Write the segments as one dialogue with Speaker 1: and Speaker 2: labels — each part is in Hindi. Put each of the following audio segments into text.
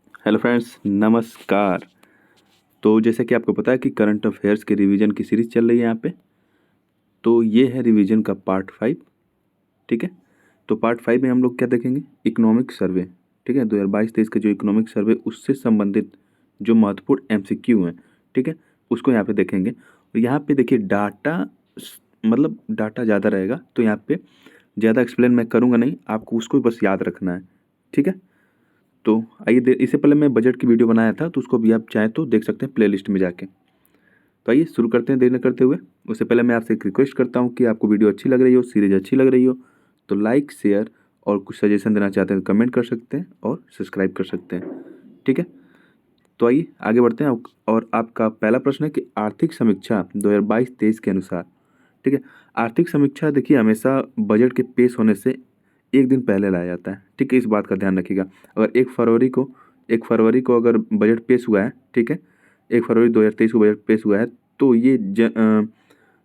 Speaker 1: हेलो फ्रेंड्स, नमस्कार। तो जैसे कि आपको पता है कि करंट अफेयर्स के रिवीजन की सीरीज़ चल रही है यहाँ पे। तो ये है रिवीजन का पार्ट 5। ठीक है। तो पार्ट 5 में हम लोग क्या देखेंगे, इकोनॉमिक सर्वे। ठीक है, 2022-23 का जो इकोनॉमिक सर्वे उससे संबंधित जो महत्वपूर्ण एमसीक्यू हैं, ठीक है, उसको यहाँ पे देखेंगे। और यहाँ पे देखिए डाटा, मतलब डाटा ज़्यादा रहेगा, तो यहाँ पे ज़्यादा एक्सप्लेन मैं करूँगा नहीं, आपको उसको बस याद रखना है। ठीक है। तो आइए, इससे पहले मैं बजट की वीडियो बनाया था, तो उसको भी आप चाहें तो देख सकते हैं प्लेलिस्ट में जाके। तो आइए शुरू करते हैं देर न करते हुए। उससे पहले मैं आपसे एक रिक्वेस्ट करता हूँ कि आपको वीडियो अच्छी लग रही हो, सीरीज अच्छी लग रही हो, तो लाइक, शेयर और कुछ सजेशन देना चाहते हैं तो कमेंट कर सकते हैं और सब्सक्राइब कर सकते हैं। ठीक है। तो आइए आगे बढ़ते हैं। और आपका पहला प्रश्न है कि आर्थिक समीक्षा 2022-23 के अनुसार। ठीक है। आर्थिक समीक्षा देखिए हमेशा बजट के पेश होने से एक दिन पहले लाया जाता है। ठीक है, इस बात का ध्यान रखिएगा। अगर 1 फरवरी को अगर बजट पेश हुआ है, ठीक है, 1 फरवरी 2023 को बजट पेश हुआ है, तो ये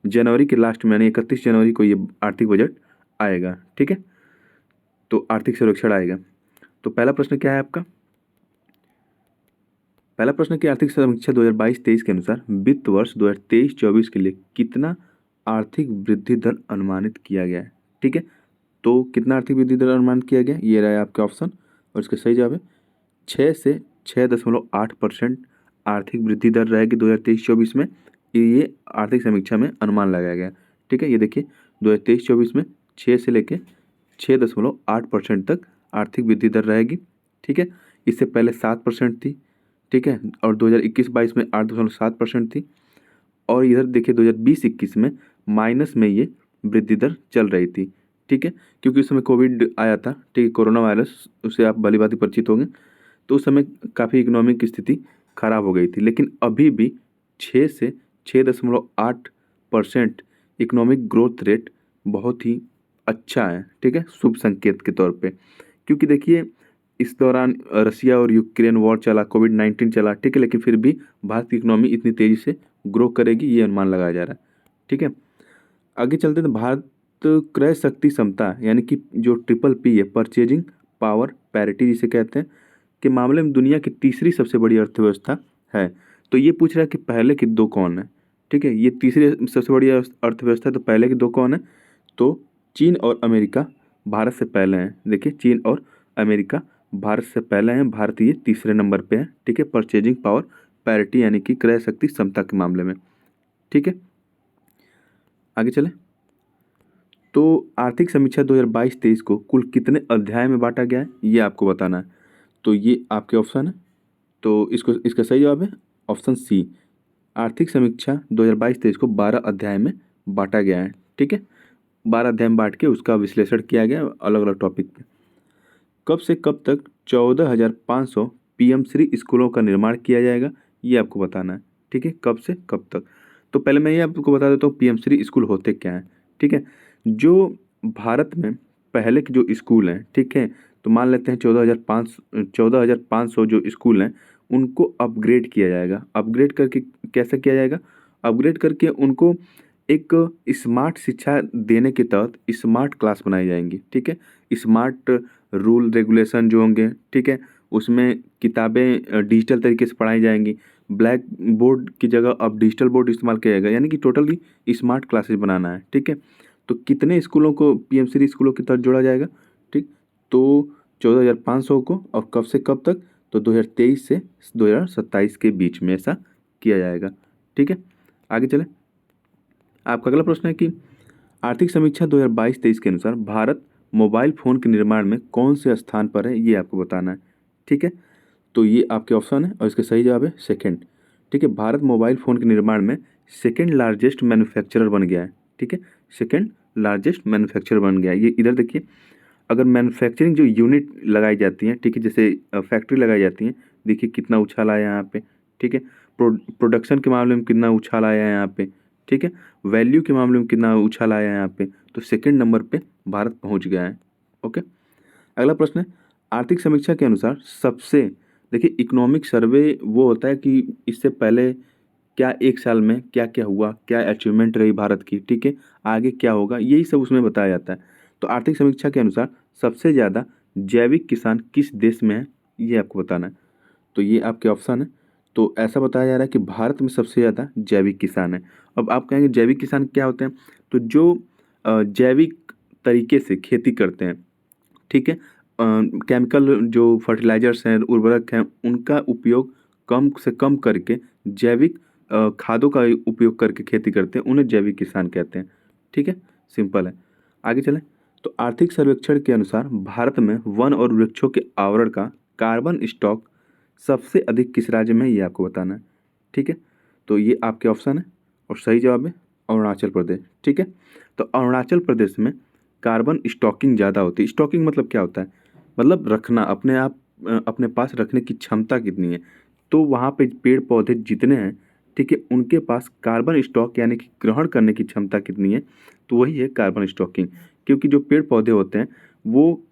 Speaker 1: जनवरी के लास्ट में यानी 31 जनवरी को ये आर्थिक बजट आएगा। ठीक है। तो आर्थिक सर्वेक्षण आएगा। तो पहला प्रश्न क्या है आपका? पहला प्रश्न कि आर्थिक समीक्षा 2022-23 के अनुसार वित्त वर्ष 2023-24 के लिए कितना आर्थिक वृद्धि दर अनुमानित किया गया है। ठीक है। तो कितना आर्थिक वृद्धि दर अनुमानित किया गया, ये रहा आपके ऑप्शन। और इसका सही जवाब है 6 से 6.8% आर्थिक वृद्धि दर रहेगी 2023-24 में। ये आर्थिक समीक्षा में अनुमान लगाया गया। ठीक है, ये देखिए 2023-24 में 6 से लेके 6.8% तक आर्थिक वृद्धि दर रहेगी। ठीक है। इससे पहले 7% थी। ठीक है। और 2021-22 में 8.7% थी। और इधर देखिए 2020-21 में माइनस में ये वृद्धि दर चल रही थी। ठीक है, क्योंकि उस समय कोविड आया था। ठीक है, कोरोना वायरस, उससे आप भली भांति परिचित होंगे। तो उस समय काफ़ी इकोनॉमिक की स्थिति खराब हो गई थी, लेकिन अभी भी 6 से 6.8% इकोनॉमिक ग्रोथ रेट बहुत ही अच्छा है। ठीक है, शुभ संकेत के तौर पे। क्योंकि देखिए इस दौरान रसिया और यूक्रेन वॉर चला, कोविड-19 चला, ठीक है, लेकिन फिर भी भारत की इकोनॉमी इतनी तेज़ी से ग्रो करेगी, ये अनुमान लगाया जा रहा है। ठीक है। आगे चलते हैं। तो भारत क्रय शक्ति क्षमता यानी कि जो ट्रिपल पी है, परचेजिंग पावर पैरिटी जिसे कहते हैं, के मामले में दुनिया की तीसरी सबसे बड़ी अर्थव्यवस्था है। तो ये पूछ रहा है कि पहले की दो कौन है। ठीक है, ये तीसरी सबसे बड़ी अर्थव्यवस्था, तो पहले की दो कौन है? तो चीन और अमेरिका भारत से पहले हैं। देखिए चीन और अमेरिका भारत से पहले हैं, भारत ये तीसरे नंबर पे है। ठीक है, परचेजिंग पावर पैरिटी यानी कि क्रय शक्ति क्षमता के मामले में। ठीक है, आगे चलें। तो आर्थिक समीक्षा 2022-23 को कुल कितने अध्याय में बांटा गया है, ये आपको बताना है। तो ये आपके ऑप्शन है। तो इसका सही जवाब है ऑप्शन सी। आर्थिक समीक्षा 2022-23 को 12 अध्याय में बांटा गया है। ठीक है, 12 अध्याय में बांट के उसका विश्लेषण किया गया अलग अलग टॉपिक पे। कब से कब तक 14,500 पीएम श्री स्कूलों का निर्माण किया जाएगा, ये आपको बताना है। ठीक है, कब से कब तक। तो पहले मैं ये आपको बता देता हूँ पीएम श्री स्कूल होते क्या हैं। ठीक है, जो भारत में पहले के जो स्कूल हैं, ठीक है, तो मान लेते हैं 14,500 जो स्कूल हैं उनको अपग्रेड किया जाएगा। अपग्रेड करके कैसे किया जाएगा? अपग्रेड करके उनको एक स्मार्ट शिक्षा देने के तहत स्मार्ट क्लास बनाई जाएंगी। ठीक है, स्मार्ट रूल रेगुलेशन जो होंगे, ठीक है, उसमें किताबें डिजिटल तरीके से पढ़ाई जाएंगी। ब्लैक बोर्ड की जगह अब डिजिटल बोर्ड इस्तेमाल किया जाएगा, यानी कि टोटली स्मार्ट क्लासेस बनाना है। ठीक है, तो कितने स्कूलों को पीएम श्री स्कूलों के तहत जोड़ा जाएगा? ठीक, तो 14,500 को। और कब से कब तक? तो 2023 से 2027 के बीच में ऐसा किया जाएगा। ठीक है, आगे चलें। आपका अगला प्रश्न है कि आर्थिक समीक्षा 2022-23 के अनुसार भारत मोबाइल फ़ोन के निर्माण में कौन से स्थान पर है, ये आपको बताना है। ठीक है, तो ये आपके ऑप्शन है और इसका सही जवाब है सेकंड। ठीक है, भारत मोबाइल फ़ोन के निर्माण में सेकंड लार्जेस्ट मैन्युफैक्चरर बन गया है। ठीक है, सेकंड लार्जेस्ट मैन्युफैक्चरर बन गया है। ये इधर देखिए, अगर मैन्युफैक्चरिंग जो यूनिट लगाई जाती हैं, ठीक है, जैसे फैक्ट्री लगाई जाती हैं, देखिए कितना उछाल आया यहाँ पे। ठीक है, प्रोडक्शन के मामले में कितना उछाल आया है यहाँ पे। ठीक है, वैल्यू के मामले में कितना उछाल आया है यहाँ पे। तो सेकंड नंबर पे भारत पहुँच गया है। ओके, अगला प्रश्न है आर्थिक समीक्षा के अनुसार सबसे, देखिए इकोनॉमिक सर्वे वो होता है कि इससे पहले क्या एक साल में क्या क्या हुआ, क्या अचीवमेंट रही भारत की, ठीक है, आगे क्या होगा, यही सब उसमें बताया जाता है। तो आर्थिक समीक्षा के अनुसार सबसे ज़्यादा जैविक किसान किस देश में है, ये आपको बताना है। तो ये आपके ऑप्शन है। तो ऐसा बताया जा रहा है कि भारत में सबसे ज़्यादा जैविक किसान है। अब आप कहेंगे जैविक किसान क्या होते हैं? तो जो जैविक तरीके से खेती करते हैं, ठीक है, केमिकल जो फर्टिलाइजर्स हैं, उर्वरक हैं, उनका उपयोग कम से कम करके जैविक खादों का उपयोग करके खेती करते हैं, उन्हें जैविक किसान कहते हैं। ठीक है, सिंपल है। आगे चलें। तो आर्थिक सर्वेक्षण के अनुसार भारत में वन और वृक्षों के आवरण का कार्बन स्टॉक सबसे अधिक किस राज्य में है, ये आपको बताना है। ठीक है, तो ये आपके ऑप्शन है और सही जवाब है अरुणाचल प्रदेश। ठीक है, तो अरुणाचल प्रदेश में कार्बन स्टॉकिंग ज़्यादा होती है। स्टॉकिंग मतलब क्या होता है? मतलब रखना, अपने आप अपने पास रखने की क्षमता कितनी है। तो वहाँ पे पेड़ पौधे जितने हैं, ठीक है, उनके पास कार्बन स्टॉक यानी कि ग्रहण करने की क्षमता कितनी है, तो वही है कार्बन स्टॉकिंग। क्योंकि जो पेड़ पौधे होते हैं वो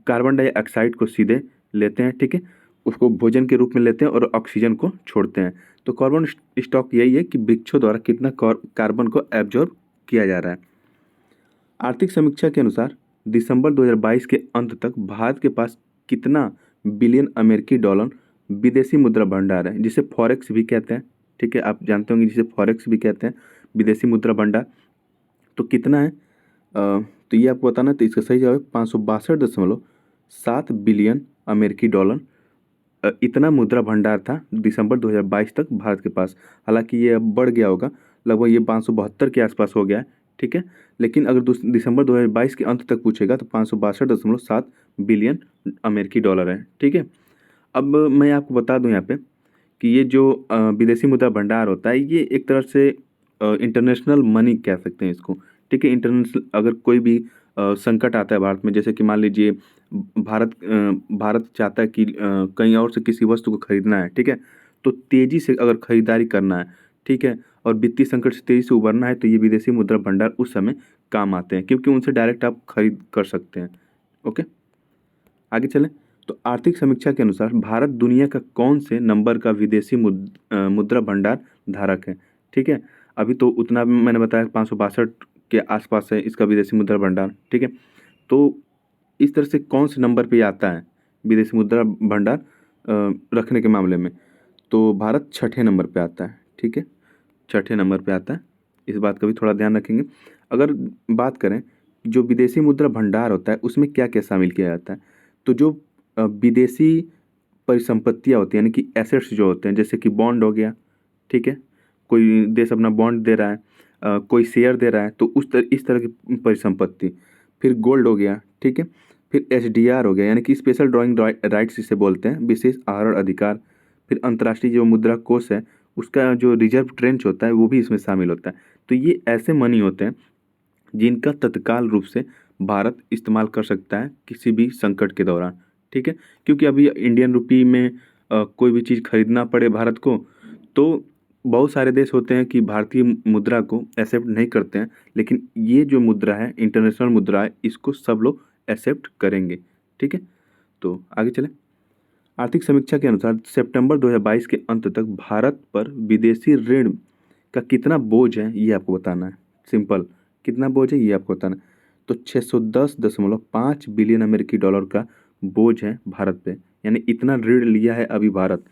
Speaker 1: कार्बन डाइऑक्साइड को सीधे लेते हैं, ठीक है, उसको भोजन के रूप में लेते हैं और ऑक्सीजन को छोड़ते हैं। तो कार्बन स्टॉक यही है कि वृक्षों द्वारा कितना कार्बन को एब्जॉर्ब किया जा रहा है। आर्थिक समीक्षा के अनुसार दिसंबर 2022 के अंत तक भारत के पास कितना बिलियन अमेरिकी डॉलर विदेशी मुद्रा भंडार है, जिसे फॉरेक्स भी कहते हैं। ठीक है, आप जानते होंगे जिसे फॉरेक्स भी कहते हैं, विदेशी मुद्रा भंडार। तो कितना है? तो ये आपको बताना है। तो इसका सही जवाब है 562.7 बिलियन अमेरिकी डॉलर। इतना मुद्रा भंडार था दिसंबर 2022 तक भारत के पास। हालांकि ये अब बढ़ गया होगा, लगभग ये 572 के आसपास हो गया है। ठीक है, लेकिन अगर दिसंबर 2022 के अंत तक पूछेगा तो 562.7 बिलियन अमेरिकी डॉलर है। ठीक है, अब मैं आपको बता दूं यहाँ पे कि ये जो विदेशी मुद्रा भंडार होता है, ये एक तरह से इंटरनेशनल मनी कह सकते हैं इसको। ठीक है, इंटरनेशनल अगर कोई भी संकट आता है भारत में, जैसे कि मान लीजिए भारत चाहता है कि कहीं और से किसी वस्तु को खरीदना है, ठीक है, तो तेज़ी से अगर खरीदारी करना है, ठीक है, और वित्तीय संकट से तेज़ी से उबरना है, तो ये विदेशी मुद्रा भंडार उस समय काम आते हैं, क्योंकि उनसे डायरेक्ट आप खरीद कर सकते हैं। ओके, आगे चलें। तो आर्थिक समीक्षा के अनुसार भारत दुनिया का कौन से नंबर का विदेशी मुद्रा भंडार धारक है? ठीक है, अभी तो उतना मैंने बताया 562 के आसपास है इसका विदेशी मुद्रा भंडार। ठीक है, तो इस तरह से कौन से नंबर पे आता है विदेशी मुद्रा भंडार रखने के मामले में? तो भारत छठे नंबर पे आता है। ठीक है, छठे नंबर पे आता है, इस बात का भी थोड़ा ध्यान रखेंगे। अगर बात करें जो विदेशी मुद्रा भंडार होता है उसमें क्या क्या शामिल किया जाता है, तो जो विदेशी परिसंपत्तियाँ होती हैं, यानी कि एसेट्स जो होते हैं, जैसे कि बॉन्ड हो गया, ठीक है, कोई देश अपना बॉन्ड दे रहा है, कोई शेयर दे रहा है, तो इस तरह की परिसंपत्ति। फिर गोल्ड हो गया, ठीक है, फिर एसडीआर हो गया, यानी कि स्पेशल ड्राइंग राइट्स इसे बोलते हैं, विशेष आहरण अधिकार। फिर अंतर्राष्ट्रीय जो मुद्रा कोष है उसका जो रिजर्व ट्रेंच होता है वो भी इसमें शामिल होता है। तो ये ऐसे मनी होते हैं जिनका तत्काल रूप से भारत इस्तेमाल कर सकता है किसी भी संकट के दौरान। ठीक है, क्योंकि अभी इंडियन रुपी में कोई भी चीज़ खरीदना पड़े भारत को, तो बहुत सारे देश होते हैं कि भारतीय मुद्रा को एक्सेप्ट नहीं करते हैं, लेकिन ये जो मुद्रा है, इंटरनेशनल मुद्रा है, इसको सब लोग एक्सेप्ट करेंगे। ठीक है, तो आगे चलें। आर्थिक समीक्षा के अनुसार सितंबर 2022 के अंत तक भारत पर विदेशी ऋण का कितना बोझ है, ये आपको बताना है। सिंपल, कितना बोझ है ये आपको बताना है। तो 610.5 बिलियन अमेरिकी डॉलर का बोझ है भारत पे, यानी इतना ऋण लिया है अभी भारत।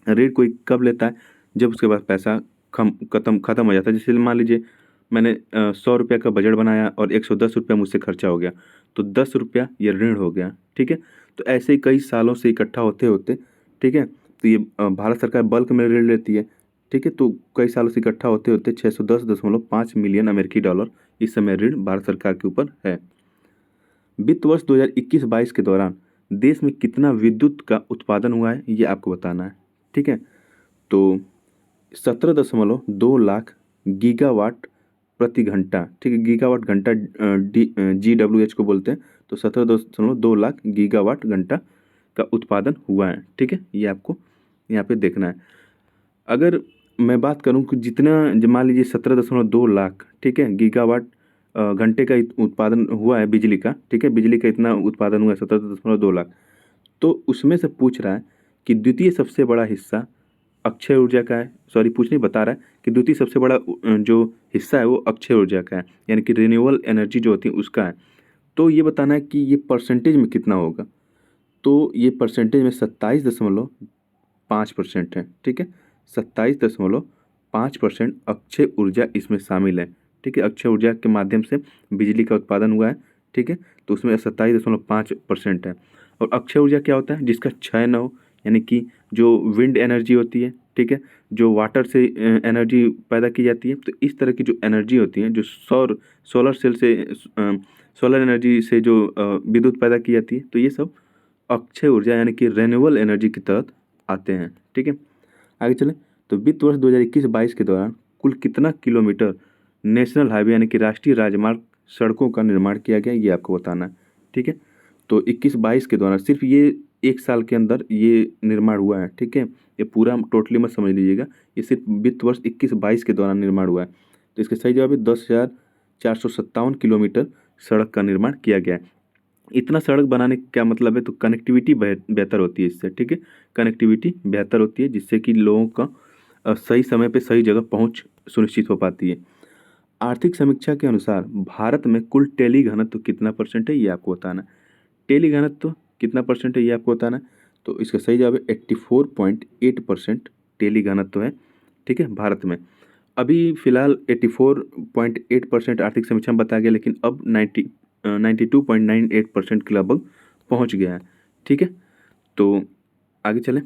Speaker 1: ऋण कोई कब लेता है? जब उसके पास पैसा खत्म हो जाता है। जैसे मान लीजिए मैंने 100 रुपये का बजट बनाया और 110 रुपया मुझसे खर्चा हो गया, तो 10 रुपया ये ऋण हो गया। ठीक है, तो ऐसे ही कई सालों से इकट्ठा होते होते, ठीक है, तो ये भारत सरकार बल्क में ऋण लेती है। ठीक है, तो कई सालों से इकट्ठा होते होते 610.5 मिलियन अमेरिकी डॉलर इस समय ऋण भारत सरकार के ऊपर है। वित्त वर्ष 2021-22 के दौरान देश में कितना विद्युत का उत्पादन हुआ है, ये आपको बताना है। ठीक है, तो 17.2 लाख गीगावाट प्रति घंटा। ठीक है, गीगावाट घंटा GWH को बोलते हैं। तो 17.2 लाख गीगावाट घंटा का उत्पादन हुआ है। ठीक है, ये आपको यहाँ पे देखना है। अगर मैं बात करूँ कि जितना मान लीजिए 17.2 लाख, ठीक है, गीगावाट घंटे का उत्पादन हुआ है बिजली का। ठीक है, बिजली का इतना उत्पादन हुआ है 17.2 लाख। तो उसमें से पूछ रहा है कि द्वितीय सबसे बड़ा हिस्सा अक्षय ऊर्जा का है। सॉरी, पूछ नहीं, बता रहा है कि द्वितीय सबसे बड़ा जो हिस्सा है वो अक्षय ऊर्जा का है, यानी कि रिन्यूएबल एनर्जी जो होती है उसका है। तो ये बताना है कि ये परसेंटेज में कितना होगा। तो ये परसेंटेज में 27 5% है, ठीक है। 27.5% अक्षय ऊर्जा इसमें शामिल है, ठीक है। अक्षय ऊर्जा के माध्यम से बिजली का उत्पादन हुआ है, ठीक है। तो उसमें 27.5% है। और अक्षय ऊर्जा क्या होता है? जिसका क्षय न हो, यानी कि जो विंड एनर्जी होती है, ठीक है, जो वाटर से एनर्जी पैदा की जाती है। तो इस तरह की जो एनर्जी होती है, जो सोलर सेल से सोलर एनर्जी से जो विद्युत पैदा की जाती है, तो ये सब अक्षय ऊर्जा यानी कि रेन्यूएबल एनर्जी के तहत आते हैं, ठीक है। आगे चलें तो वित्त वर्ष 2021-22 के दौरान कुल कितना किलोमीटर नेशनल हाईवे यानी कि राष्ट्रीय राजमार्ग सड़कों का निर्माण किया गया, ये आपको बताना है, ठीक है। तो 21-22 के दौरान सिर्फ ये एक साल के अंदर ये निर्माण हुआ है, ठीक है। ये पूरा टोटली मत समझ लीजिएगा, ये सिर्फ वित्त वर्ष 21-22 के दौरान निर्माण हुआ है। तो इसका सही जवाब है 10,457 किलोमीटर सड़क का निर्माण किया गया है। इतना सड़क बनाने का क्या मतलब है? तो कनेक्टिविटी बेहतर होती है इससे, ठीक है। कनेक्टिविटी बेहतर होती है जिससे कि लोगों का सही समय पे सही जगह पहुंच सुनिश्चित हो पाती है। आर्थिक समीक्षा के अनुसार भारत में कुल टेली घनत्व कितना परसेंट है, ये आपको बताना है। टेली घनत्व कितना परसेंट है, ये आपको बताना है। तो इसका सही जवाब है 84.8% टेली घनत्व है, ठीक है, भारत में। अभी फिलहाल 84.8% आर्थिक समीक्षा में बताया गया, लेकिन अब 92.98% के लगभग पहुंच गया है, ठीक है। तो आगे चलें।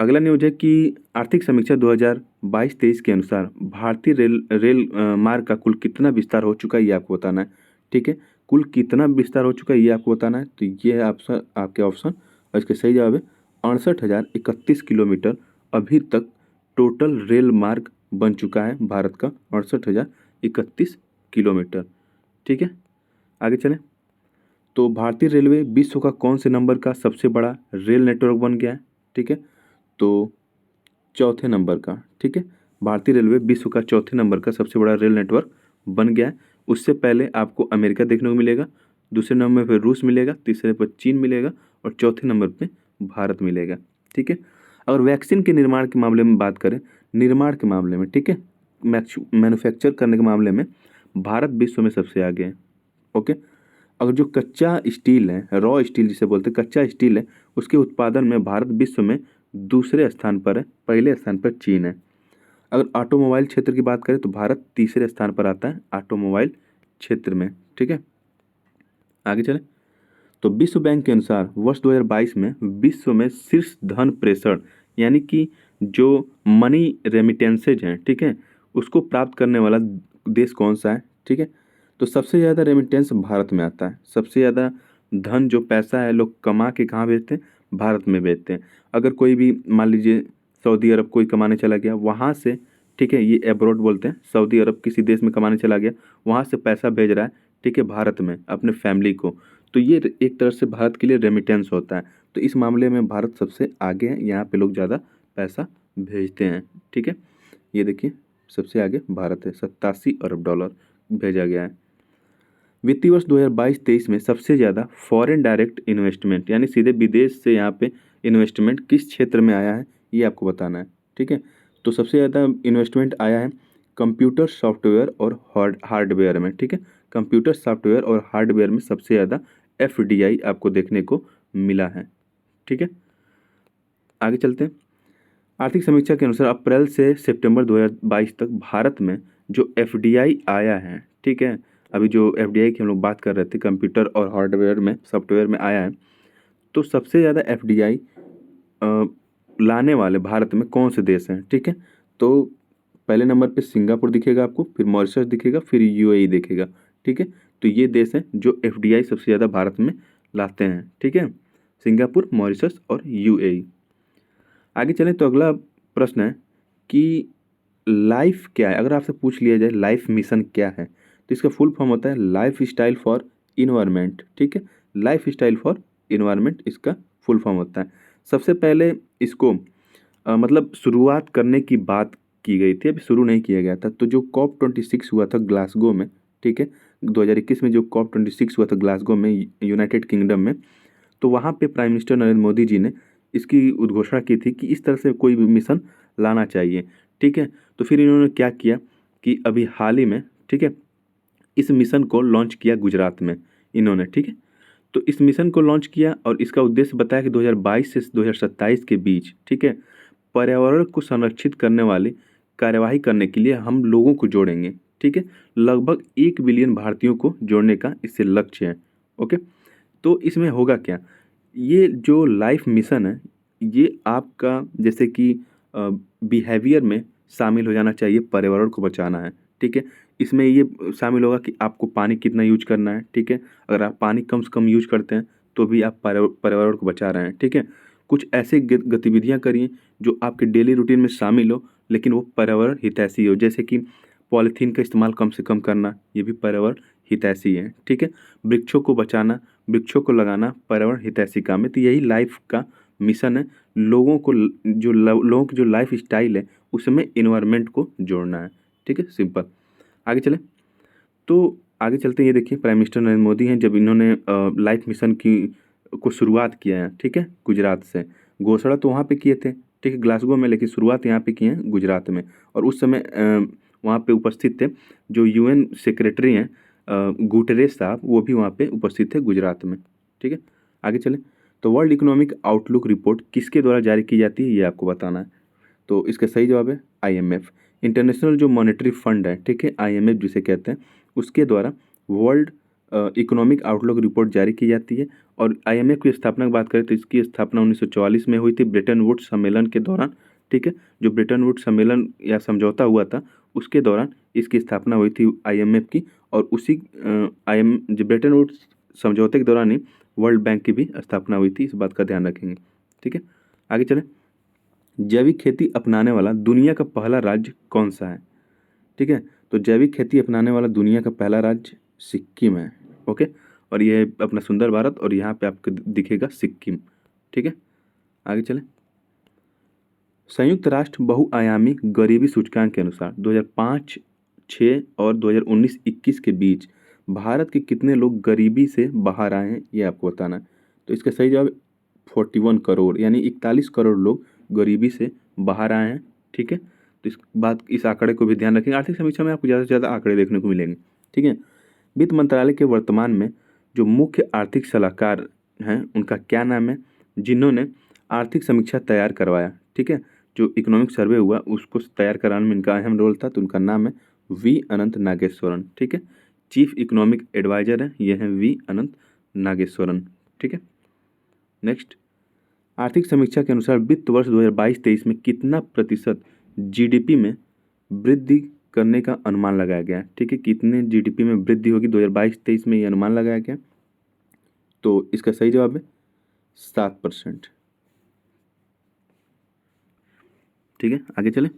Speaker 1: अगला न्यूज है कि आर्थिक समीक्षा 2022-23 के अनुसार भारतीय रेल मार्ग का कुल कितना विस्तार हो चुका है, ये आपको बताना है, ठीक है। कुल कितना विस्तार हो चुका है, ये आपको बताना है। तो ये है आपके ऑप्शन, और इसका सही जवाब है 68,031 किलोमीटर अभी तक टोटल रेल मार्ग बन चुका है भारत का, 68,031 किलोमीटर, ठीक है। आगे चलें तो भारतीय रेलवे विश्व का कौन से नंबर का सबसे बड़ा रेल नेटवर्क बन गया है, ठीक है। तो चौथे नंबर का, ठीक है। भारतीय रेलवे विश्व का चौथे नंबर का सबसे बड़ा रेल नेटवर्क बन गया है। उससे पहले आपको अमेरिका देखने को मिलेगा, दूसरे नंबर पर रूस मिलेगा, तीसरे पर चीन मिलेगा, और चौथे नंबर पे भारत मिलेगा, ठीक है। अगर वैक्सीन के निर्माण के मामले में बात करें, निर्माण के मामले में, ठीक है, मैन्युफैक्चर करने के मामले में भारत विश्व में सबसे आगे है, ओके। अगर जो कच्चा स्टील है, रॉ स्टील जिसे बोलते हैं, कच्चा स्टील है, उसके उत्पादन में भारत विश्व में दूसरे स्थान पर है, पहले स्थान पर चीन है। अगर ऑटोमोबाइल क्षेत्र की बात करें तो भारत तीसरे स्थान पर आता है ऑटोमोबाइल क्षेत्र में, ठीक है। आगे चलें तो विश्व बैंक के अनुसार वर्ष 2022 में विश्व में शीर्ष धन प्रेषण यानी कि जो मनी रेमिटेंसेज हैं, ठीक है, उसको प्राप्त करने वाला देश कौन सा है, ठीक है। तो सबसे ज़्यादा रेमिटेंस भारत में आता है। सबसे ज़्यादा धन जो पैसा है लोग कमा के कहाँ भेजते हैं? भारत में भेजते हैं। अगर कोई भी मान लीजिए सऊदी अरब कोई कमाने चला गया वहाँ से, ठीक है, ये एब्रोड बोलते हैं, सऊदी अरब किसी देश में कमाने चला गया, वहाँ से पैसा भेज रहा है, ठीक है, भारत में अपने फैमिली को, तो ये एक तरह से भारत के लिए रेमिटेंस होता है। तो इस मामले में भारत सबसे आगे है, यहाँ पे लोग ज़्यादा पैसा भेजते हैं, ठीक है। ये देखिए सबसे आगे भारत है, 87 अरब डॉलर भेजा गया है। वित्तीय वर्ष 2022-23 में सबसे ज़्यादा फॉरेन डायरेक्ट इन्वेस्टमेंट यानी सीधे विदेश से यहाँ पे इन्वेस्टमेंट किस क्षेत्र में आया है, ये आपको बताना है, ठीक है। तो सबसे ज़्यादा इन्वेस्टमेंट आया है कंप्यूटर सॉफ्टवेयर और हार्डवेयर में, ठीक है। कंप्यूटर सॉफ्टवेयर और हार्डवेयर में सबसे ज़्यादा एफडीआई आपको देखने को मिला है, ठीक है। आगे चलते हैं। आर्थिक समीक्षा के अनुसार अप्रैल से सितंबर 2022 तक भारत में जो एफडीआई आया है, ठीक है, अभी जो एफडीआई की हम लोग बात कर रहे थे कंप्यूटर और हार्डवेयर में सॉफ्टवेयर में आया है, तो सबसे ज़्यादा एफडीआई लाने वाले भारत में कौन से देश हैं, ठीक है। तो पहले नंबर पे सिंगापुर दिखेगा आपको, फिर मॉरिशस दिखेगा, फिर यूएई दिखेगा, ठीक है। तो ये देश हैं जो एफडीआई सबसे ज़्यादा भारत में लाते हैं, ठीक है, सिंगापुर, मॉरिशस और यूएई। आगे चलें तो अगला प्रश्न है कि लाइफ क्या है। अगर आपसे पूछ लिया जाए लाइफ मिशन क्या है, तो इसका फुल फॉर्म होता है लाइफ स्टाइल फॉर इन्वायरमेंट, ठीक है। लाइफ स्टाइल फॉर इन्वायरमेंट इसका फुल फॉर्म होता है। सबसे पहले इसको मतलब शुरुआत करने की बात की गई थी, अभी शुरू नहीं किया गया था। तो जो COP26 हुआ था ग्लासगो में, ठीक है, 2021 में जो COP26 हुआ था ग्लासगो में यूनाइटेड किंगडम में, तो वहाँ पे प्राइम मिनिस्टर नरेंद्र मोदी जी ने इसकी उद्घोषणा की थी कि इस तरह से कोई भी मिशन लाना चाहिए, ठीक है। तो फिर इन्होंने क्या किया कि अभी हाल ही में, ठीक है, इस मिशन को लॉन्च किया गुजरात में इन्होंने, ठीक है। तो इस मिशन को लॉन्च किया और इसका उद्देश्य बताया कि 2022 से 2027 के बीच, ठीक है, पर्यावरण को संरक्षित करने वाली कार्यवाही करने के लिए हम लोगों को जोड़ेंगे, ठीक है। लगभग 1 बिलियन भारतीयों को जोड़ने का इससे लक्ष्य है। ओके, तो इसमें होगा क्या, ये जो लाइफ मिशन है ये आपका जैसे कि बिहेवियर में शामिल हो जाना चाहिए, पर्यावरण को बचाना है, ठीक है। इसमें ये शामिल होगा कि आपको पानी कितना यूज करना है, ठीक है। अगर आप पानी कम से कम यूज करते हैं तो भी आप पर्यावरण को बचा रहे हैं, ठीक है। कुछ ऐसे गतिविधियां करिए जो आपके डेली रूटीन में शामिल हो लेकिन वो पर्यावरण हितैषी हो, जैसे कि पॉलीथीन का इस्तेमाल कम से कम करना, ये भी पर्यावरण हितैषी है, ठीक है। वृक्षों को बचाना, वृक्षों को लगाना पर्यावरण हितैषी काम है। तो यही लाइफ का मिशन है, लोगों को लोगों की जो लाइफ स्टाइल है उसमें इन्वायरमेंट को जोड़ना है, ठीक है, सिंपल। आगे चलें, तो आगे चलते हैं, ये देखिए प्राइम मिनिस्टर नरेंद्र मोदी हैं, जब इन्होंने लाइफ मिशन की को शुरुआत किया है, ठीक है, गुजरात से। घोषणा तो वहाँ पे किए थे, ठीक है, ग्लासगो में, लेकिन शुरुआत यहाँ पे की है गुजरात में। और उस समय वहाँ पे उपस्थित थे जो यूएन सेक्रेटरी हैं गुटेरेस साहब, वो भी वहाँ पे उपस्थित थे गुजरात में, ठीक है। आगे चलें, तो वर्ल्ड इकोनॉमिक आउटलुक रिपोर्ट किसके द्वारा जारी की जाती है ये आपको बताना है। तो इसका सही जवाब है आईएमएफ, इंटरनेशनल जो मॉनेटरी फंड है, ठीक है, आईएमएफ जिसे कहते हैं, उसके द्वारा वर्ल्ड इकोनॉमिक आउटलुक रिपोर्ट जारी की जाती है। और आईएमएफ की स्थापना की बात करें तो इसकी स्थापना 1944 में हुई थी ब्रेटन वुड्स सम्मेलन के दौरान, ठीक है। जो ब्रेटन वुड्स सम्मेलन या समझौता हुआ था उसके दौरान इसकी स्थापना हुई थी आईएमएफ की। और उसी जो ब्रेटन वुड्स समझौते के दौरान ही वर्ल्ड बैंक की भी स्थापना हुई थी, इस बात का ध्यान रखेंगे, ठीक है। आगे चलें, जैविक खेती अपनाने वाला दुनिया का पहला राज्य कौन सा है, ठीक है। तो जैविक खेती अपनाने वाला दुनिया का पहला राज्य सिक्किम है, ओके। और ये है अपना सुंदर भारत, और यहाँ पे आपको दिखेगा सिक्किम, ठीक है। आगे चलें, संयुक्त राष्ट्र बहुआयामी गरीबी सूचकांक के अनुसार 2005, 6 और 2019-21 के बीच भारत के कितने लोग गरीबी से बाहर आए हैं ये आपको बताना है। तो इसका सही जवाब 41 करोड़, यानी 41 करोड़ लोग गरीबी से बाहर आए हैं, ठीक है। तो इस आंकड़े को भी ध्यान रखेंगे। आर्थिक समीक्षा में आपको ज़्यादा से ज़्यादा आंकड़े देखने को मिलेंगे, ठीक है। वित्त मंत्रालय के वर्तमान में जो मुख्य आर्थिक सलाहकार हैं उनका क्या नाम है, जिन्होंने आर्थिक समीक्षा तैयार करवाया, ठीक है। जो इकोनॉमिक सर्वे हुआ उसको तैयार कराने में इनका अहम रोल था, तो उनका नाम है वी अनंत नागेश्वरन, ठीक है। चीफ इकोनॉमिक एडवाइजर है, ये हैं वी अनंत नागेश्वरन, ठीक है। नेक्स्ट, आर्थिक समीक्षा के अनुसार वित्त वर्ष 2022-23 में कितना प्रतिशत जीडीपी में वृद्धि करने का अनुमान लगाया गया है, ठीक है। कितने जीडीपी में वृद्धि होगी 2022-23 में ये अनुमान लगाया गया। तो इसका सही जवाब है 7%, ठीक है। आगे चलें,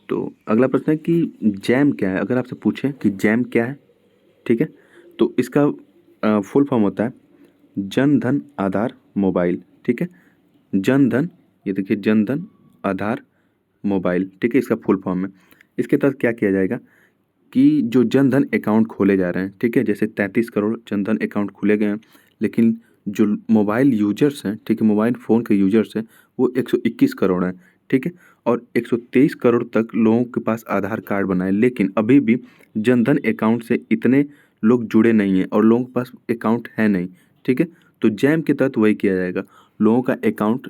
Speaker 1: तो अगला प्रश्न है कि जैम क्या है। अगर आपसे पूछें कि जैम क्या है, ठीक है, तो इसका फुल फॉर्म होता है जन धन आधार मोबाइल, ठीक है। जन धन, ये देखिए जन धन आधार मोबाइल, ठीक है, इसका फुल फॉर्म है। इसके तहत क्या किया जाएगा कि जो जन धन अकाउंट खोले जा रहे हैं, ठीक है, जैसे 33 करोड़ जन धन अकाउंट खुले गए हैं, लेकिन जो मोबाइल यूजर्स हैं, ठीक है, मोबाइल फ़ोन के यूजर्स हैं वो 121 करोड़ हैं, ठीक है। और 123 करोड़ तक लोगों के पास आधार कार्ड बनाए, लेकिन अभी भी जन धन अकाउंट से इतने लोग जुड़े नहीं हैं और लोगों के पास अकाउंट है नहीं, ठीक है। तो जैम के तहत वही किया जाएगा, लोगों का अकाउंट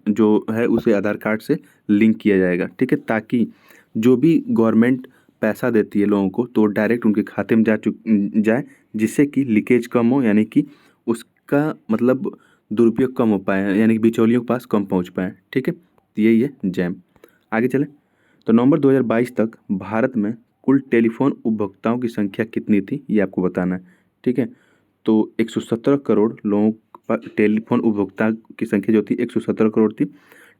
Speaker 1: जो है उसे आधार कार्ड से लिंक किया जाएगा, ठीक है, ताकि जो भी गवर्नमेंट पैसा देती है लोगों को तो डायरेक्ट उनके खाते में जाए, जिससे कि लीकेज कम हो, यानी कि उसका मतलब दुरुपयोग कम हो पाए, यानी कि बिचौलियों के पास कम पहुंच पाए, ठीक है। तो यही है जैम। आगे चलें, तो नवंबर 2022 तक भारत में कुल टेलीफोन उपभोक्ताओं की संख्या कितनी थी ये आपको बताना है, ठीक है। तो 117 करोड़ लोगों पर टेलीफोन उपभोक्ता की संख्या जो थी 117 करोड़ थी।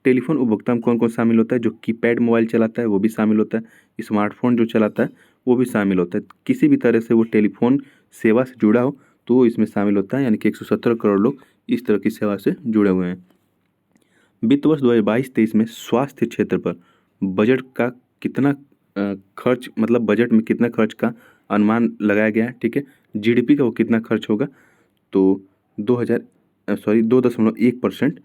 Speaker 1: टेलीफोन उपभोक्ता में कौन कौन शामिल होता है, जो कीपैड मोबाइल चलाता है वो भी शामिल होता है, स्मार्टफोन जो चलाता है वो भी शामिल होता है, किसी भी तरह से वो टेलीफोन सेवा से जुड़ा हो तो वो इसमें शामिल होता है, यानी कि 117 करोड़ लोग इस तरह की सेवा से जुड़े हुए हैं। वित्त वर्ष 2022-23 में स्वास्थ्य क्षेत्र पर बजट का कितना खर्च, मतलब बजट में कितना खर्च का अनुमान लगाया गया है, ठीक है। जीडीपी का वो कितना खर्च होगा, तो 2.1%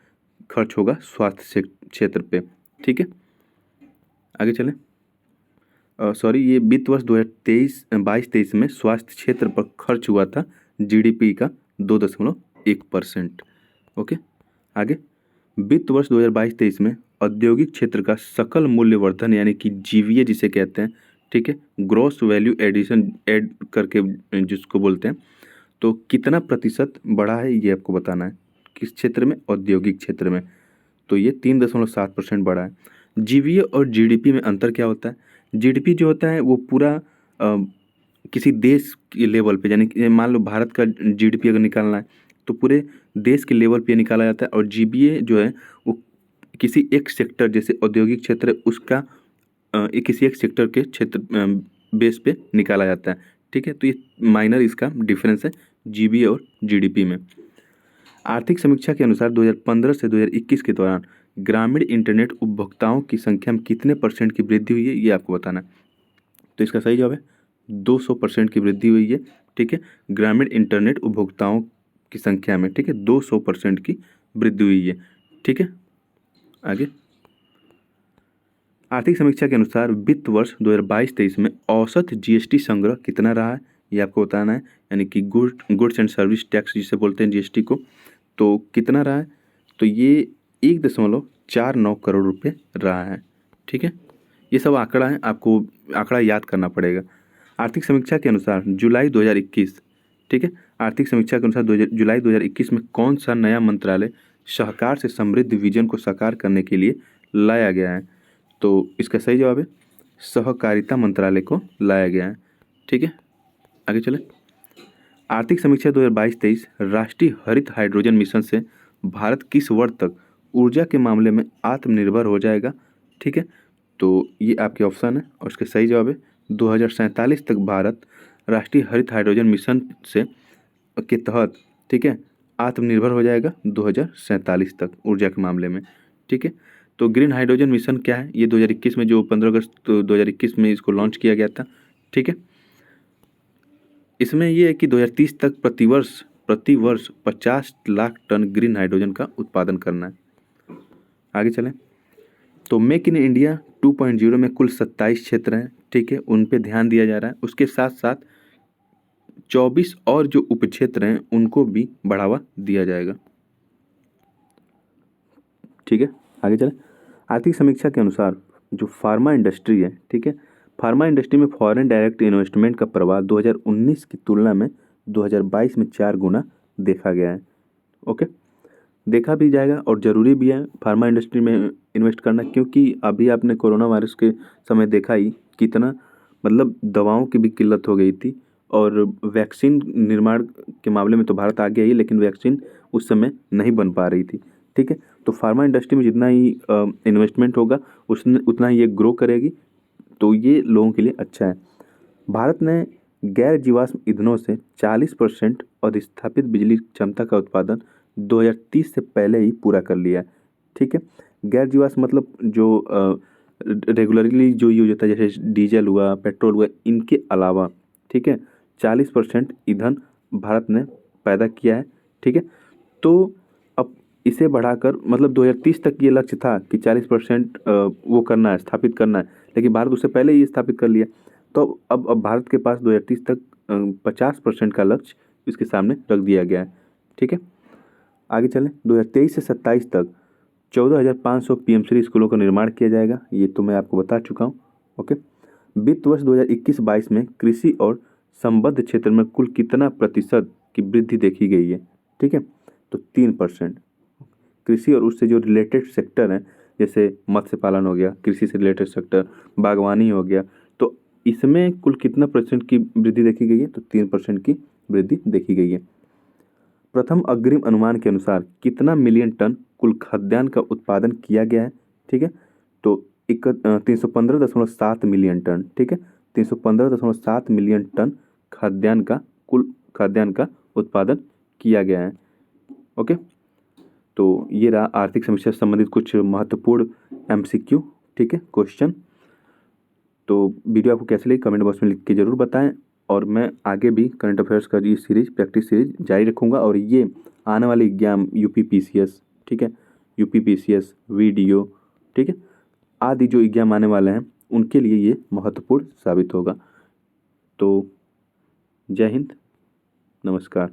Speaker 1: खर्च होगा स्वास्थ्य क्षेत्र पे, ठीक है। आगे चलें, सॉरी, ये वित्त वर्ष 2023-22-23 में स्वास्थ्य क्षेत्र पर खर्च हुआ था जीडीपी का 2.1%। ओके, आगे वित्त वर्ष 2022-23 में औद्योगिक क्षेत्र का सकल मूल्यवर्धन यानी कि जीवीए जिसे कहते हैं, ठीक है, ग्रॉस वैल्यू एडिशन ऐड करके जिसको बोलते हैं, तो कितना प्रतिशत बढ़ा है ये आपको बताना है। किस क्षेत्र में? औद्योगिक क्षेत्र में। तो ये 3.7% बढ़ा है। जीवीए और जीडीपी में अंतर क्या होता है? जीडीपी जो होता है वो पूरा किसी देश के लेवल पे, यानी कि मान लो भारत का जीडीपी अगर निकालना है तो पूरे देश के लेवल पे निकाला जाता है, और जीबीए जो है वो किसी एक सेक्टर, जैसे औद्योगिक क्षेत्र है उसका किसी एक सेक्टर के क्षेत्र बेस पे निकाला जाता है, ठीक है। तो ये माइनर इसका डिफरेंस है जीबीए और जीडीपी में। आर्थिक समीक्षा के अनुसार 2015 से 2021 के दौरान ग्रामीण इंटरनेट उपभोक्ताओं की संख्या में कितने % की वृद्धि हुई है ये आपको बताना है। तो इसका सही जवाब है 200% की वृद्धि हुई है, ठीक है, ग्रामीण इंटरनेट उपभोक्ताओं की संख्या में, ठीक है, 200% की वृद्धि हुई है, ठीक है। आगे आर्थिक समीक्षा के अनुसार वित्त वर्ष 2022-23 में औसत जीएसटी संग्रह कितना रहा है ये आपको बताना है, यानी कि गुड्स एंड सर्विस टैक्स जिसे बोलते हैं जीएसटी को, तो कितना रहा है? तो ये 1.49 करोड़ रुपए रहा है, ठीक है। ये सब आंकड़ा है, आपको आंकड़ा याद करना पड़ेगा। आर्थिक समीक्षा के अनुसार जुलाई 2021, ठीक है, आर्थिक समीक्षा के अनुसार जुलाई 2021 में कौन सा नया मंत्रालय सहकार से समृद्ध विजन को साकार करने के लिए लाया गया है? तो इसका सही जवाब है सहकारिता मंत्रालय को लाया गया है, ठीक है। आगे चले। आर्थिक समीक्षा 2022-23 राष्ट्रीय हरित हाइड्रोजन मिशन से भारत किस वर्ष तक ऊर्जा के मामले में आत्मनिर्भर हो जाएगा, ठीक है। तो ये आपके ऑप्शन है, और इसका सही जवाब है 2047 तक भारत राष्ट्रीय हरित हाइड्रोजन मिशन से के तहत, ठीक है, आत्मनिर्भर हो जाएगा 2047 तक ऊर्जा के मामले में, ठीक है। तो ग्रीन हाइड्रोजन मिशन क्या है? ये 2021 में, जो 15 अगस्त 2021 में इसको लॉन्च किया गया था, ठीक है। इसमें ये है कि 2030 तक प्रतिवर्ष 50 लाख टन ग्रीन हाइड्रोजन का उत्पादन करना है। आगे चलें। तो मेक इन इंडिया 2.0 में कुल 27 क्षेत्र हैं, ठीक है, उन पे ध्यान दिया जा रहा है। उसके साथ साथ 24 और जो उपक्षेत्र हैं उनको भी बढ़ावा दिया जाएगा, ठीक है। आगे चलें। आर्थिक समीक्षा के अनुसार जो फार्मा इंडस्ट्री है, ठीक है, फार्मा इंडस्ट्री में फॉरेन डायरेक्ट इन्वेस्टमेंट का प्रवाह 2019 की तुलना में 2022 में 4 गुना देखा गया है। ओके, देखा भी जाएगा और ज़रूरी भी है फार्मा इंडस्ट्री में इन्वेस्ट करना, क्योंकि अभी आपने कोरोना वायरस के समय देखा ही कितना, मतलब दवाओं की भी किल्लत हो गई थी, और वैक्सीन निर्माण के मामले में तो भारत आ गया ही, लेकिन वैक्सीन उस समय नहीं बन पा रही थी, ठीक है। तो फार्मा इंडस्ट्री में जितना ही इन्वेस्टमेंट होगा उतना ही ये ग्रो करेगी, तो ये लोगों के लिए अच्छा है। भारत ने गैर जीवाश्म ईंधनों से 40% अधिस्थापित बिजली क्षमता का उत्पादन 2030 से पहले ही पूरा कर लिया है, ठीक है। गैर जीवाश्म मतलब जो रेगुलरली जो यूज होता है, जैसे डीजल हुआ, पेट्रोल हुआ, इनके अलावा, ठीक है, 40% ईंधन भारत ने पैदा किया है, ठीक है। तो अब इसे बढ़ाकर, मतलब 2030 तक ये लक्ष्य था कि 40% वो करना है, स्थापित करना है, लेकिन भारत उससे पहले ही स्थापित कर लिया। तो अब भारत के पास 2030 तक 50% का लक्ष्य इसके सामने रख दिया गया है, ठीक है। आगे चलें। 2023 से 27 तक 14,500 पीएमसी स्कूलों का निर्माण किया जाएगा, ये तो मैं आपको बता चुका हूँ। ओके, वित्त वर्ष 2021-22 में कृषि और संबद्ध क्षेत्र में कुल कितना प्रतिशत की वृद्धि देखी गई है, ठीक है। तो 3%। कृषि और उससे जो रिलेटेड सेक्टर हैं, जैसे मत्स्य पालन हो गया, कृषि से रिलेटेड सेक्टर, बागवानी हो गया, तो इसमें कुल कितना % की वृद्धि देखी गई है? तो 3% की वृद्धि देखी गई है। प्रथम अग्रिम अनुमान के अनुसार कितना मिलियन टन कुल खाद्यान्न का उत्पादन किया गया है, ठीक है। तो 315.7 मिलियन टन, ठीक है, 315.7 मिलियन टन खाद्यान्न का उत्पादन किया गया है। ओके, तो ये रहा आर्थिक समस्या से संबंधित कुछ महत्वपूर्ण MCQ, ठीक है, क्वेश्चन। तो वीडियो आपको कैसे लगी कमेंट बॉक्स में लिख के ज़रूर बताएं, और मैं आगे भी करंट अफेयर्स का ये सीरीज, प्रैक्टिस सीरीज जारी रखूँगा, और ये आने वाले एग्जाम UPPCS, ठीक है, UPPCS वीडियो, ठीक है, आदि जो एग्जाम आने वाले हैं उनके लिए ये महत्वपूर्ण साबित होगा। तो जय हिंद, नमस्कार।